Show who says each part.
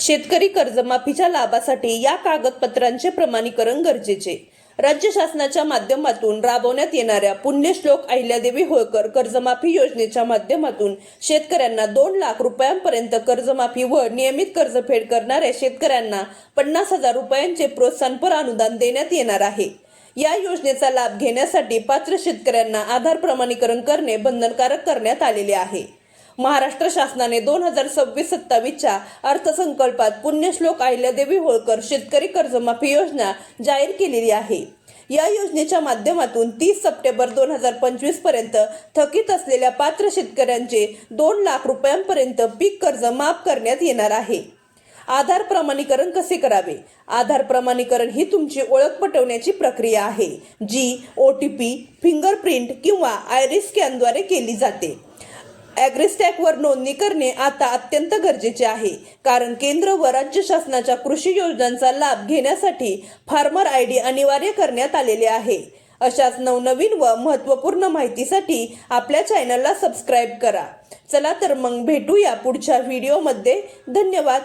Speaker 1: शेतकरी कर्जमाफीच्या लाभासाठी या कागदपत्रांचे प्रमाणीकरण गरजेचे। राज्य शासनाच्या माध्यमातून राबवण्यात येणाऱ्या पुण्यश्लोक अहिल्यादेवी होळकर कर्जमाफी योजनेच्या माध्यमातून शेतकऱ्यांना 2 लाख रुपयांपर्यंत कर्जमाफी व नियमित कर्जफेड करणाऱ्या शेतकऱ्यांना 50,000 रुपयांचे प्रोत्साहनपर अनुदान देण्यात येणार आहे। या योजनेचा लाभ घेण्यासाठी पात्र शेतकऱ्यांना आधार प्रमाणीकरण करणे बंधनकारक करण्यात आलेले आहे। महाराष्ट्र शासनाने 2026-27च्या अर्थसंकल्पात पुण्यश्लोक अहिल्यादेवी होळकर शेतकरी कर्जमाफी योजना जाहीर केलेली आहे। या योजनेच्या माध्यमातून 30 सप्टेंबर 2025 पर्यंत थकीत असलेल्या पात्र शेतकऱ्यांचे 2 लाख रुपयांपर्यंत पीक कर्ज माफ करण्यात येणार आहे। आधार प्रमाणीकरण कसे करावे? आधार प्रमाणीकरण ही तुमची ओळख पटवण्याची प्रक्रिया आहे, जी OTP, फिंगरप्रिंट किंवा आयरिस स्कॅनद्वारे केली जाते। ॲग्रीस्टॅकवर नोंदणी करणे आता अत्यंत गरजेचे आहे, कारण केंद्र व राज्य शासनाच्या कृषी योजनांचा लाभ घेण्यासाठी फार्मर ID अनिवार्य करण्यात आलेले आहे। अशाच नवनवीन व महत्त्वपूर्ण माहितीसाठी आपल्या चॅनलला सबस्क्राईब करा। चला तर मग भेटूया पुढच्या व्हिडिओमध्ये। धन्यवाद।